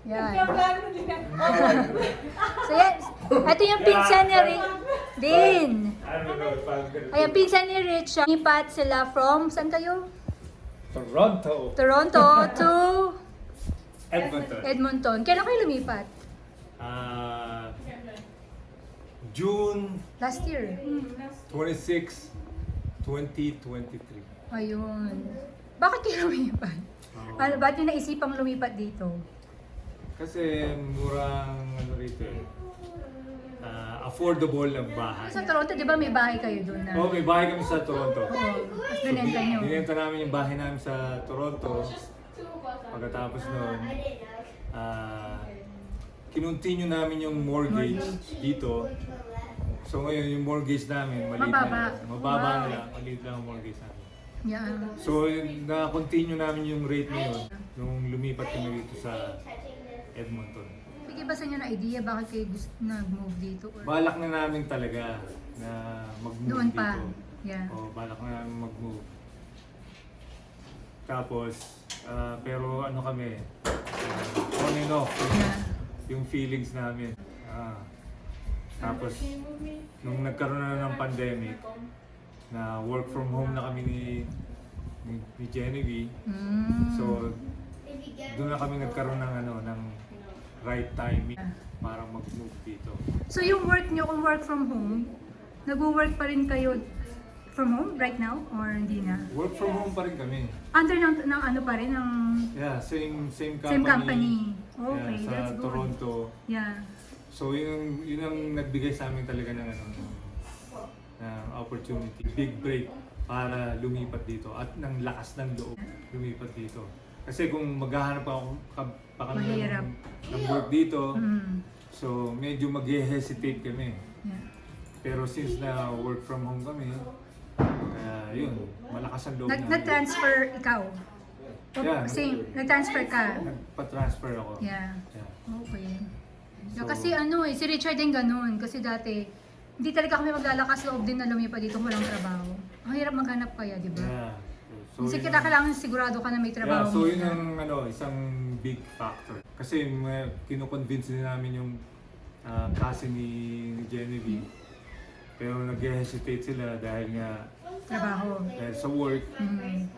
Yan. So yan, ito yung pinsan ni Din. Ayan, pinsan ni Rich. Lipat sila from, saan kayo? Toronto. Toronto to Edmonton. Edmonton. Kailan kayo lumipat? June Last year. 26, 2023. Ayun. Bakit kayo lumipat? Ano, ba't yung naisipang lumipat dito? Kasi murang ano rito eh. Affordable ang bahay. Sa Toronto, di ba may bahay kayo doon na? Oh, may bahay kami sa Toronto. Oo. Tapos binenta nyo. Binenta namin yung bahay namin sa Toronto. Pagkatapos nun, kinontinue namin yung mortgage dito. So ngayon yung mortgage namin, maliit Mababa. na lang. Mababa na Wow. lang, maliit lang ang mortgage namin. Yeah. So na-continue namin yung rate na yun nung lumipat kami dito sa Edmonton. Bigay ba sa inyo na idea bakit kayo gusto nag-move dito? Or Balak na namin talaga na mag-move doon dito. pa? Yeah. O, balak na namin mag-move. Tapos, pero ano kami, on and off, Yeah. yung feelings namin. Tapos, nung nagkaroon na ng pandemic, na work from home na kami ni Genevieve, Mm. so doon na kami nagkaroon ng ng right timing para mag-move dito. So yung work nyo, kung work from home, nag-work pa rin kayo from home right now or hindi na? Work from home pa rin kami. Under ng ano pa rin, ng Yeah, same company. same company. Okay, yeah, sa that's good. Toronto. Yeah. So yun ang nagbigay sa amin talaga ng ng opportunity, big break para lumipat dito at ng lakas ng loob lumipat dito. Kasi kung maghahanap pa kami Mahirap. ng work dito, Mm. so medyo mag-hesitate kami. Yeah. Pero since na work from home kami, kaya yun, malakas ang loob namin. Nag-transfer ikaw? O, Yeah. same, nag-transfer ka? Nagpa-transfer ako. Yeah. Yeah. Okay. So- Kasi ano si Richard din ganun. Kasi dati, hindi talaga kami maglalakas loob din na lumipat dito kung walang trabaho. Ang hirap maghanap kaya, di ba? Yeah. Kasi yun kita ang- kailangan sigurado ka na may trabaho. Yeah, so yun muna. ang isang big factor. Kasi kino-convince din namin yung kasi ni Genevieve. Pero nag-hesitate sila dahil nga Trabaho. dahil sa work, Mm.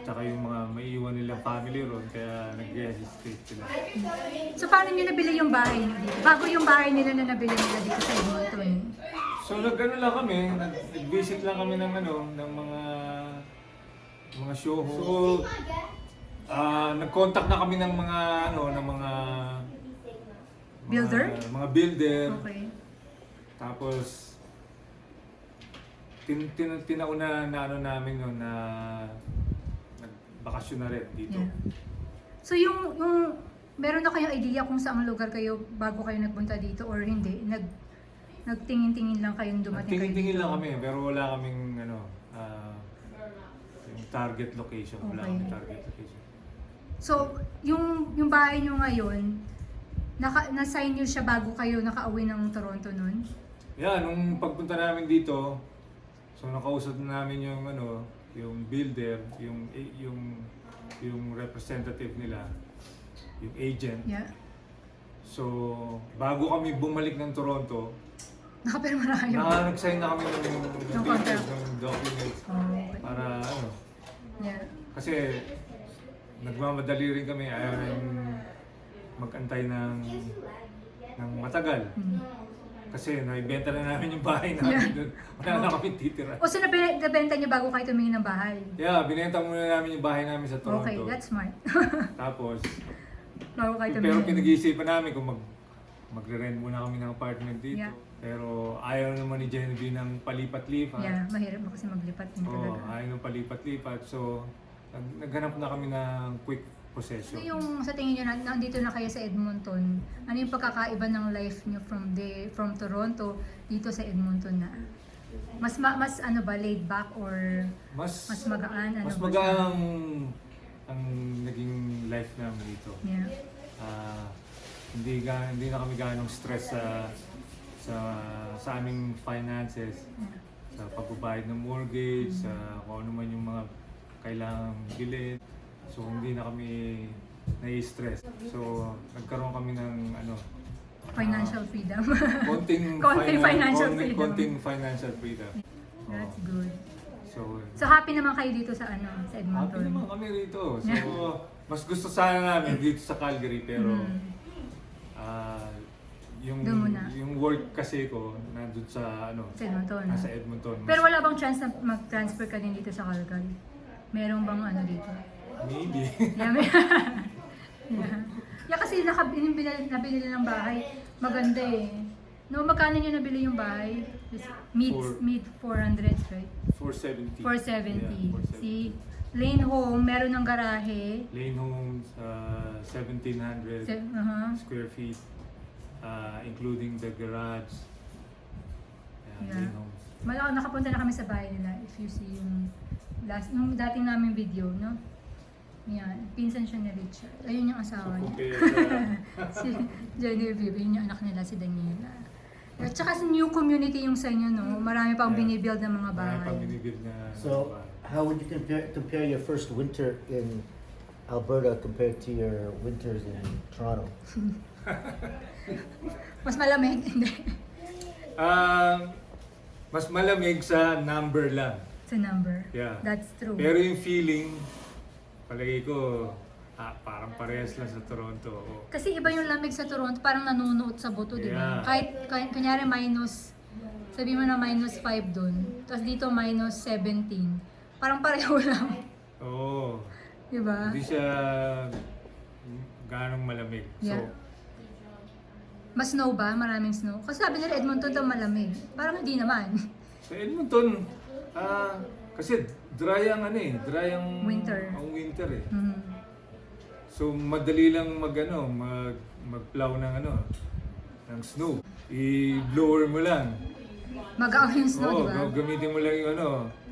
tsaka yung mga maiiwan nilang family ron, kaya nag-hesitate sila. So paano nyo nabili yung bahay nyo dito? Bago yung bahay nila na nabili nila dito sa Edmonton. So nag-ano lang kami, nag-visit lang kami ng ng mga show. So nag-contact na kami ng mga Builder? mga builder. Okay. Tapos tinauna na namin noon na nagbakasyon na rin dito. Yeah. So yung meron na kayong idea kung saang lugar kayo bago kayo nagpunta dito or hindi? Nagtingin-tingin lang kayong dumating kayo Tingin-tingin dito? lang kami pero wala kaming yung target location. Wala Okay. kaming target location. So, yung bahay nyo ngayon, na-sign nyo siya bago kayo nakauwi ng Toronto nun? Yeah, nung pagpunta namin dito, so nakausap na namin yung yung builder, yung representative nila, yung agent. Yeah. So, bago kami bumalik ng Toronto, Nakapirma na kayo? nag-sign na kami ng contract. documents Oh, okay. para Yeah. kasi nagmamadali rin kami, ayaw rin mag-antay ng matagal. Mm. Kasi naibenta na namin yung bahay namin Yeah. doon. Wala na kami titira. O so, nabenta nyo bago kayo tumingin ng bahay? Yeah, binenta muna namin yung bahay namin sa Toronto. Okay, that's smart. Tapos, bago kayo pero tumingin. pinag-iisipan namin kung magre-rent muna kami ng apartment dito. Yeah. Pero ayaw naman ni Genevieve ng palipat-lipat. Yeah, mahirap mo kasi maglipat din Oo, talaga. ayaw ng palipat-lipat. So, naghanap na kami ng quick So possession. yung sa tingin nyo, nandito na kayo sa Edmonton, ano yung pagkakaiba ng life nyo from Toronto dito sa Edmonton na? Mas ano ba, laid back or mas magaan? Ano mas ba magaan ang naging life namin dito. siya? Yeah. Hindi na kami ganong stress sa aming finances, Yeah. sa pagbabayad ng mortgage, sa kung ano man yung mga kailangang bilhin. So hindi na kami nai-stress. So, nagkaroon kami ng Financial freedom. konting financial freedom. konting financial freedom. That's good. So, So happy naman kayo dito sa sa happy Edmonton? naman kami rito. So, mas gusto sana namin dito sa Calgary pero yung Doon muna. yung work kasi ko nandun sa Sa Edmonton. nasa Edmonton. Pero wala bang chance na mag-transfer ka din dito sa Calgary? Merong bang dito? Maybe. Yeah, yeah, kasi nabili ng bahay. Maganda eh. No, magkano nyo nabili yung bahay? Mid 400s, right? 470. 470. Yeah, 470. See, Lane Home, meron ng garahe. Lane Homes, 1,700 square feet, including the garage. Yeah. Lane Homes. Nakapunta na kami sa bahay nila. If you see yung dating namin video, no? Yan, pinsan siya ni Richard. Ayun yung asawa niya. Si Genevieve, yun yung anak nila, si Daniela. At saka sa new community yung sa inyo, no? Marami pang binibuild ng mga bahay. Marami pang binibuild na So, how would you compare your first winter in Alberta compared to your winters in Toronto? Mas malamig, hindi. Mas malamig sa number lang. Sa number. Yeah. That's true. Pero yung feeling, palagay ko, parang parehas lang sa Toronto. Kasi iba yung lamig sa Toronto, parang nanunuot sa buto, di ba? Yeah. Kahit kunyari sabi mo na -5 dun, tapos dito -17, parang pareho lang. Oo. Di ba? Hindi siya ganong malamig. Yeah. So, Mas snow ba? Maraming snow? Kasi sabi nila Edmonton daw malamig. Parang hindi naman. sa Edmonton, kasi dry ang dry ang Winter. ang winter eh. Mhm. So madali lang mag-plow ng snow. I-blower mo lang. Mag-aw yung snow, di ba? Gamitin mo lang yung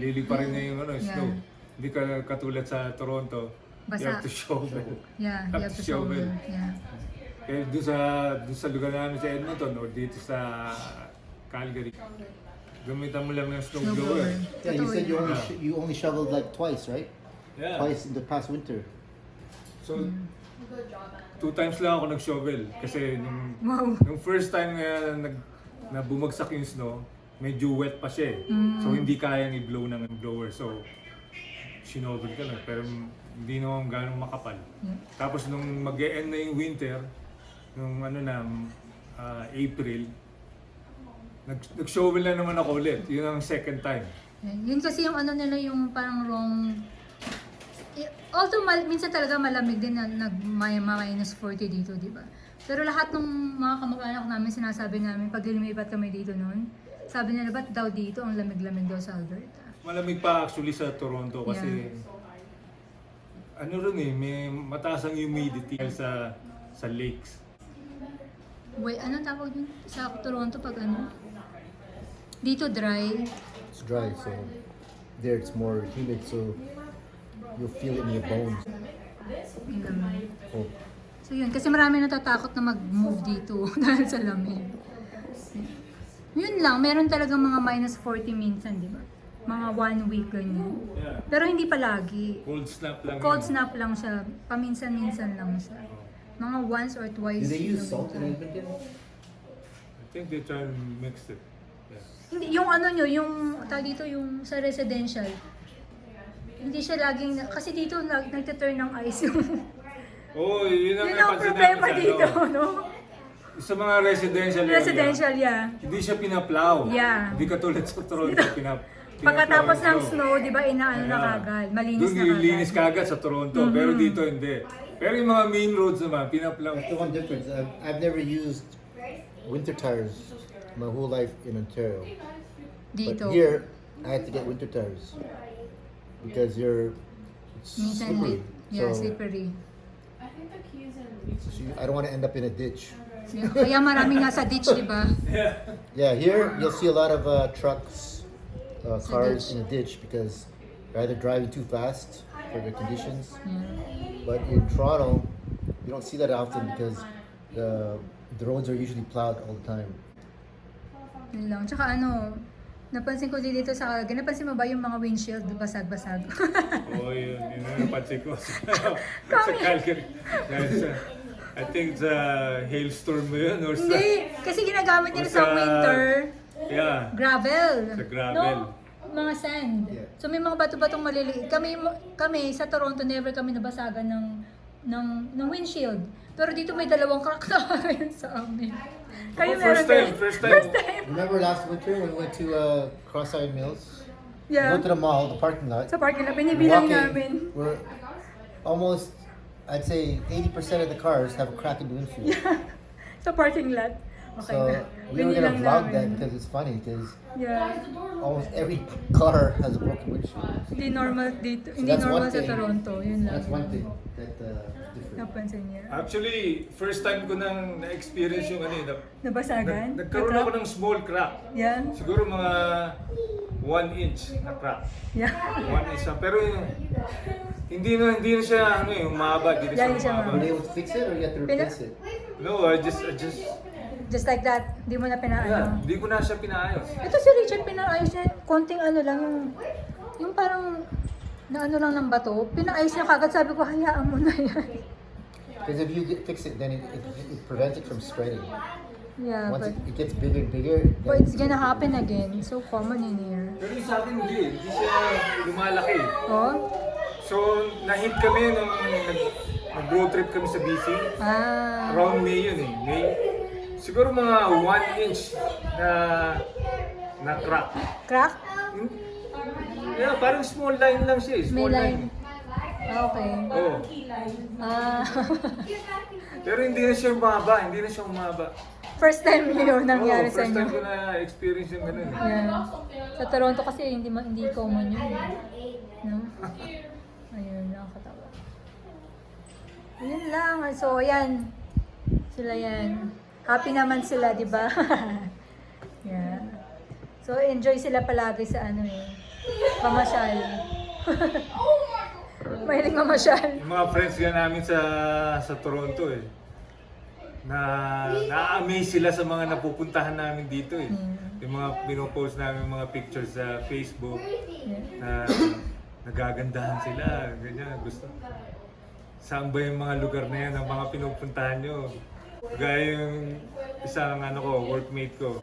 liliparin na yung Yeah. snow. Hindi ka katulad sa Toronto. You Basa. have to shovel. Yeah, you have to shovel. Yeah. Kaya doon sa lugar namin sa Edmonton o dito sa Calgary, gamitan mo lang ng snow blower. Yeah, you Totoo said yun. you only shoveled like twice, right? Yeah. Twice in the past winter. So, 2 times lang ako nag-shovel. Kasi Wow. nung first time na bumagsak yung snow, medyo wet pa siya eh. So, hindi kayang i-blow ng blower. So, shinovel ka lang. Pero hindi naman gano'ng makapal. Yeah. Tapos nung mag-e-end na yung winter, nung April, nag-shovel na naman ako ulit. Yun ang second time. Yun kasi yung nila yung parang wrong. Although minsan talaga malamig din na -40 dito, di ba? Pero lahat ng mga kamag-anak namin sinasabi namin pag lumipat kami dito noon, sabi nila ba't daw dito ang lamig-lamig daw sa Alberta. Malamig pa actually sa Toronto kasi may mataas ang humidity sa lakes. Wait, anong tawag yun sa Toronto pag Dito dry. It's dry, so there it's more humid, so you'll feel it in your bones. Oh. So yun, kasi marami natatakot na mag-move dito dahil sa lamig. Yun lang, meron talagang mga -40 minsan, di ba? Mga 1 week ganyan. Yeah. Pero hindi palagi. Cold snap lang. Cold yun. snap lang siya, paminsan-minsan lang siya. Mga once or twice. Do they use a salt week. in Edmonton? I think they try and mix it. Yeah. Hindi, yung yung tawag dito, yung sa residential. Hindi siya laging, kasi dito nagte-turn ng ice yung. Oh, yun ang Yun ang napansin problema namin dito, no? Sa mga residential area, Residential, yeah. hindi siya pinaplow. Yeah. Hindi katulad sa Toronto, Pagkatapos ng pinaplow yung snow, di ba, na kagad, malinis Doon na kagad. linis kagad sa Toronto, pero dito hindi. Pero yung mga main roads naman, pinaplow. That's the one difference. I've never used winter tires my whole life in Ontario. Dito. But here, I had to get winter tires because it's Minsan slippery. yeah, So, slippery. I don't want to end up in a ditch. Yeah, kaya maraming nasa ditch, di ba? Yeah, here you'll see a lot of trucks, cars ditch. in a ditch because they're either driving too fast for the conditions. Yeah. But in Toronto, you don't see that often because the roads are usually plowed all the time. Yun lang. Tsaka Napansin ko din dito sa Calgary. Napansin mo ba yung mga windshield basag-basag? Oo, yun yung napansin ko sa Calgary. Dahil I think sa hailstorm mo yun or sa... Hindi, kasi ginagamit nila O sa sa- winter. Yeah. Gravel. Sa gravel. No? Mga sand. Yeah. So may mga bato-batong maliliit. Kami sa Toronto never kami nabasagan ng windshield. Pero dito may dalawang crack na ngayon sa amin. Kayo Ako, meron din? first time. Remember last winter when we went to Cross-Eyed Mills? We Yeah. went to the mall, the parking lot. Sa parking lot, binibilang namin. We're almost, I'd say 80% of the cars have a crack in the windshield. Sa parking lot. Okay So na. we were gonna Binilang vlog namin. that because it's funny because Yeah. almost every car has a broken windshield. Hindi normal dito. So Hindi that's normal one sa thing. Toronto. Yun lang. That's one thing that different. Napansin niya. Actually, first time ko nang na-experience yung Nabasagan? nagkaroon ako ng small crack. Yeah. Siguro mga 1 inch na crack. Yeah. 1 inch na. Pero hindi na siya humaba, hindi na Yeah, siya hindi siya Were humaba. they able to fix it or you have to replace it? No, I just Just like that. Hindi mo na yeah, pinaano. hindi ko na siya pinaayos. Ito si Richard, pinaayos niya. Konting ano lang, yung parang na ano lang ng bato. Pinaayos niya kagad. Sabi ko, hayaan mo na yan. Because if you fix it, then it prevents it from spreading. Yeah, Once but it gets bigger and bigger, it's gonna happen again. So common in here. Pero yung sa akin hindi siya lumalaki. Oh? So, nahit kami nung nag-road trip kami sa BC. Ah. Around May yun eh. May. Siguro mga 1 inch na crack. Crack? Yeah, parang small line lang siya eh. May Small line. Ah, okay. Oo. Ah. Pero hindi na siya umaba. First time yun nangyari sa First time ko inyo. na experience yung ganun. eh. Yeah. Sa Toronto kasi hindi common yun. No? Ayun, nakakatawa. Ayun lang. So, ayan. Sila yan. Happy naman sila, di ba? Yeah. So, enjoy sila palagi sa pamasyal. Mahilig mamasyal. Yung mga friends nga namin sa Toronto eh. Na-amaze sila sa mga napupuntahan namin dito eh. Yung mga pinopost namin mga pictures sa Facebook Yeah. na nagagandahan sila, ganyan, gusto. Saan ba yung mga lugar na yan, ang mga pinupuntahan nyo? Gaya yung isang workmate ko.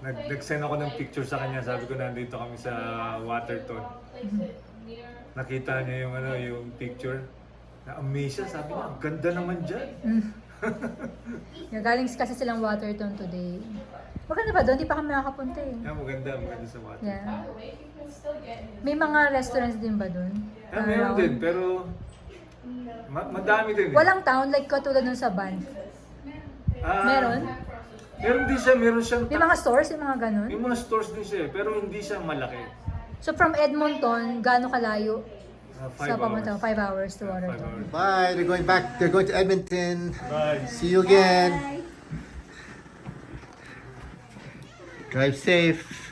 Nag-send ako ng picture sa kanya, sabi ko nandito kami sa Waterton. Nakita niya yung picture. Na-amaze siya, sabi niya, ang ganda naman dyan. Galing kasi silang Waterton today. Maganda ba doon? Di pa kami nakakapunta eh. Yeah, maganda sa Waterton. Yeah. May mga restaurants din ba doon? Meron Around? din, pero madami din. Walang town like katulad nun sa Banff. Meron? Meron din siya, meron siyang... May mga stores, yung mga ganun? May mga stores din siya, pero hindi siya malaki. So from Edmonton, gaano kalayo? 5 Sa hours. pamunta, 5 hours to 5 Waterton. hours. Bye. They're going back. They're going to Edmonton. Bye. See you again. Drive safe.